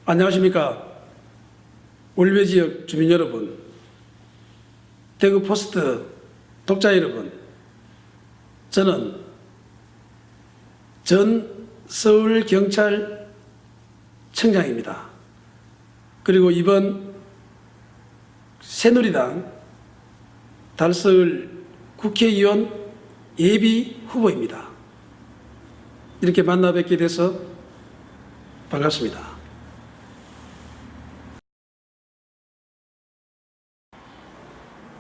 안녕하십니까. 울배지역 주민 여러분, 대구 포스트 독자 여러분, 저는 전 서울경찰청장입니다. 그리고 이번 새누리당 달서울 국회의원 예비 후보입니다. 이렇게 만나 뵙게 돼서 반갑습니다.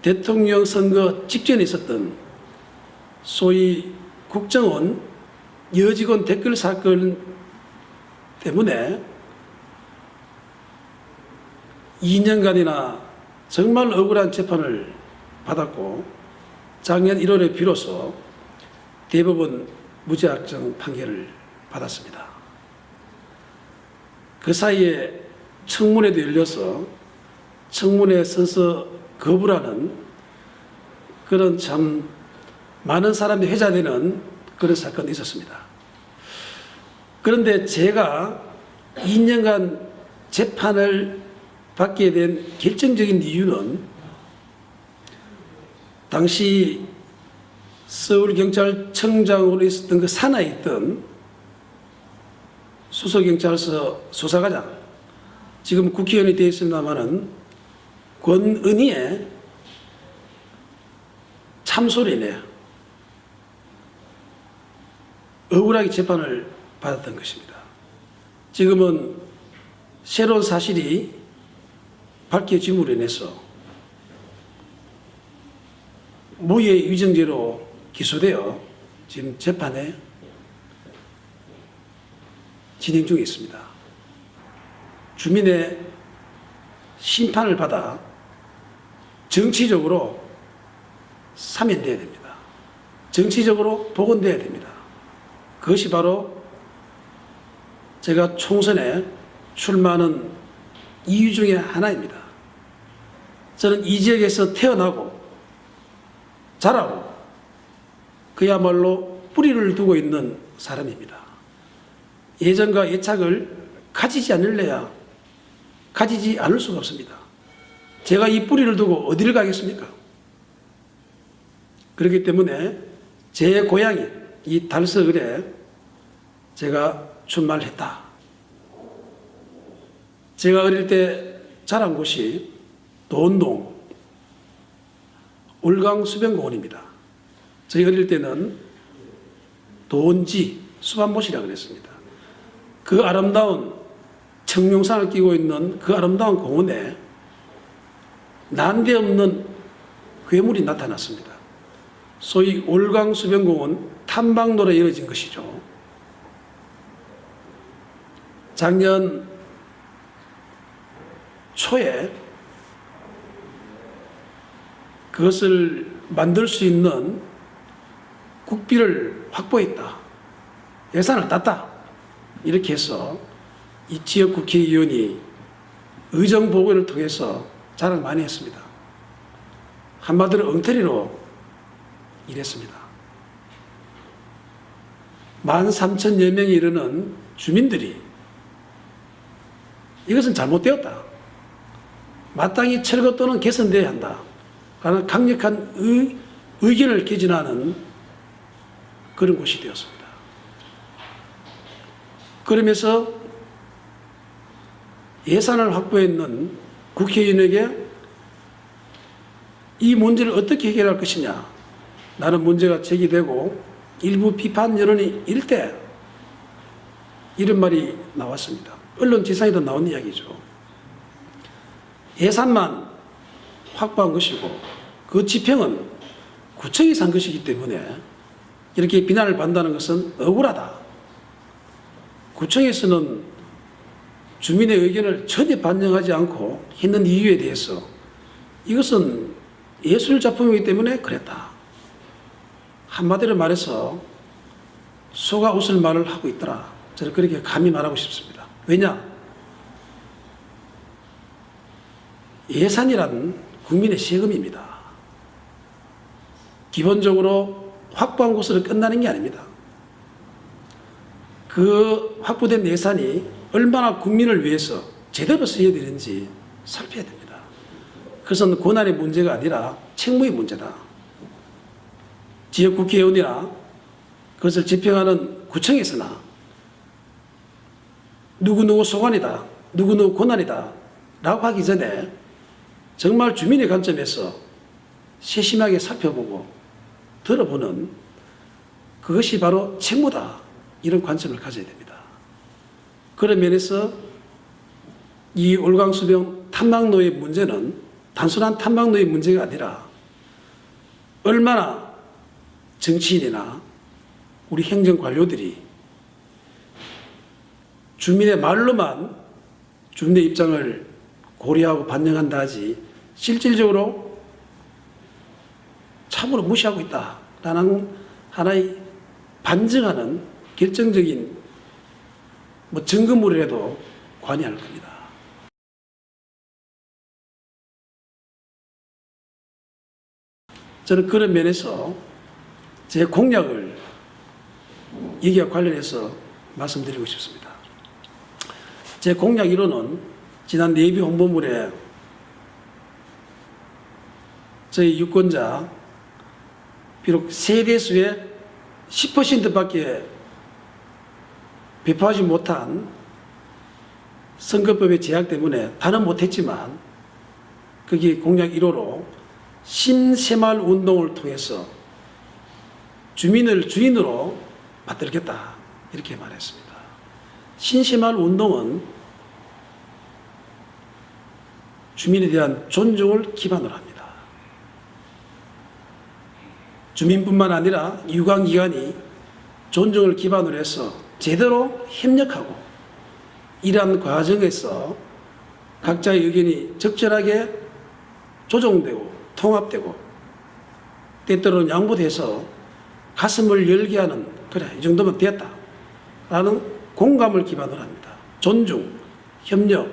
대통령 선거 직전에 있었던 소위 국정원 여직원 댓글 사건 때문에 2년간이나 정말 억울한 재판을 받았고 작년 1월에 비로소 대법원 무죄확정 판결을 받았습니다. 그 사이에 청문회도 열려서 청문회 선서 거부라는 그런 참 많은 사람이 회자되는 그런 사건이 있었습니다. 그런데 제가 2년간 재판을 받게 된 결정적인 이유는 당시 서울경찰청장으로 있었던 그 산하에 있던 수서경찰서 수사과장, 지금 국회의원이 되어 있습니다마는 권은희의 참소로 인해 억울하게 재판을 받았던 것입니다. 지금은 새로운 사실이 밝혀짐으로 인해서 무죄 위증죄로 기소되어 지금 재판에 진행 중에 있습니다. 주민의 심판을 받아 정치적으로 사면돼야 됩니다. 정치적으로 복원돼야 됩니다. 그것이 바로 제가 총선에 출마하는 이유 중에 하나입니다. 저는 이 지역에서 태어나고 자라고 그야말로 뿌리를 두고 있는 사람입니다. 예전과 애착을 가지지 않을 수가 없습니다. 제가 이 뿌리를 두고 어디를 가겠습니까? 그렇기 때문에 제 고향이 이 달서을에 제가 출마를 했다. 제가 어릴 때 자란 곳이 도원동 올강수변공원입니다. 저희 어릴 때는 도원지 수반못이라고 그랬습니다. 그 아름다운 청룡산을 끼고 있는 그 아름다운 공원에 난데없는 괴물이 나타났습니다. 소위 올강수변공원 탐방로로 이어진 것이죠. 작년 초에 그것을 만들 수 있는 국비를 확보했다. 예산을 땄다. 이렇게 해서 이 지역 국회의원이 의정보고를 통해서 자랑 많이 했습니다. 한마디로 엉터리로 일했습니다. 13,000여 명에 이르는 주민들이 이것은 잘못되었다. 마땅히 철거 또는 개선되어야 한다. 라는 강력한 의견을 개진하는 그런 곳이 되었습니다. 그러면서 예산을 확보했는 국회의원에게 이 문제를 어떻게 해결할 것이냐 라는 문제가 제기되고 일부 비판 여론이 일 때 이런 말이 나왔습니다. 언론 지상에도 나온 이야기죠. 예산만 확보한 것이고 그 지평은 구청이 산 것이기 때문에 이렇게 비난을 받는다는 것은 억울하다. 구청에서는 주민의 의견을 전혀 반영하지 않고 했는 이유에 대해서 이것은 예술작품이기 때문에 그랬다. 한마디로 말해서 소가 웃을 말을 하고 있더라. 저는 그렇게 감히 말하고 싶습니다. 왜냐? 예산이란 국민의 세금입니다. 기본적으로 확보한 곳으로 끝나는 게 아닙니다. 그 확보된 예산이 얼마나 국민을 위해서 제대로 써야 되는지 살펴야 됩니다. 그것은 권한의 문제가 아니라 책무의 문제다. 지역 국회의원이나 그것을 집행하는 구청에서나 누구누구 소관이다, 누구누구 권한이다 라고 하기 전에 정말 주민의 관점에서 세심하게 살펴보고 들어보는 그것이 바로 책무다, 이런 관점을 가져야 됩니다. 그런 면에서 이 올강수변 탐방로의 문제는 단순한 탐방로의 문제가 아니라 얼마나 정치인이나 우리 행정관료들이 주민의 말로만 주민의 입장을 고려하고 반영한다 하지 실질적으로 참으로 무시하고 있다라는 하나의 반증하는 결정적인 증거물이라도 관여할 겁니다. 저는 그런 면에서 제 공약을 여기와 관련해서 말씀드리고 싶습니다. 제 공약 1호는 지난 내비 홍보물에 저희 유권자 비록 세대수의 10%밖에 배포하지 못한 선거법의 제약 때문에 다는 못했지만 거기 공약 1호로 신새마을 운동을 통해서 주민을 주인으로 받들겠다, 이렇게 말했습니다. 신새마을 운동은 주민에 대한 존중을 기반으로 합니다. 주민뿐만 아니라 유관기관이 존중을 기반으로 해서 제대로 협력하고 이러한 과정에서 각자의 의견이 적절하게 조정되고 통합되고 때때로는 양보돼서 가슴을 열게 하는, 그래 이 정도면 됐다 라는 공감을 기반으로 합니다. 존중, 협력,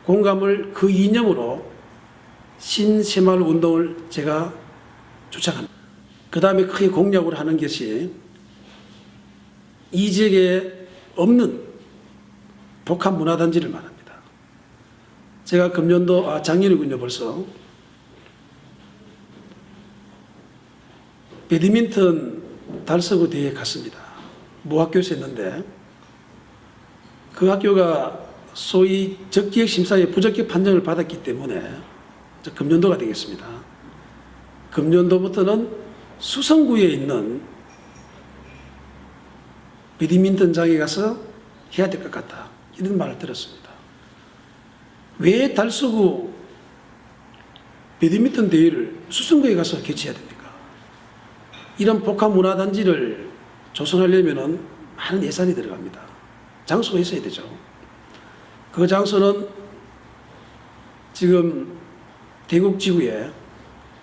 공감을 그 이념으로 신새마을 운동을 제가 주창합니다. 그 다음에 크게 공약으로 하는 것이 이 지역에 없는 복합 문화단지를 말합니다. 제가 금년도, 작년이군요 벌써, 배드민턴 달서구 대회에 갔습니다. 모 학교에서 했는데 그 학교가 소위 적기획 심사에 부적격 판정을 받았기 때문에 금년도가 되겠습니다. 금년도부터는 수성구에 있는 배드민턴장에 가서 해야 될 것 같다, 이런 말을 들었습니다. 왜 달서구 배드민턴 대회를 수성구에 가서 개최해야 됩니까? 이런 복합문화단지를 조성하려면 많은 예산이 들어갑니다. 장소가 있어야 되죠. 그 장소는 지금 대국지구에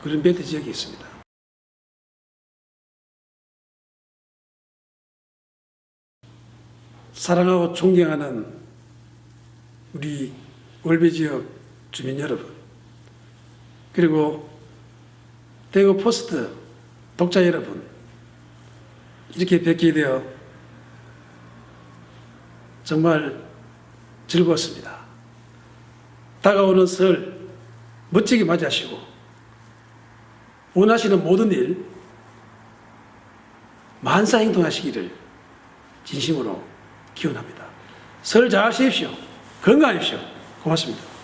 그런 벨트 지역이 있습니다. 사랑하고 존경하는 우리 월배 지역 주민 여러분, 그리고 대구 포스트 독자 여러분, 이렇게 뵙게 되어 정말 즐거웠습니다. 다가오는 설 멋지게 맞이하시고 원하시는 모든 일 만사 행동하시기를 진심으로 기원합니다. 설 잘 하십시오. 건강하십시오. 고맙습니다.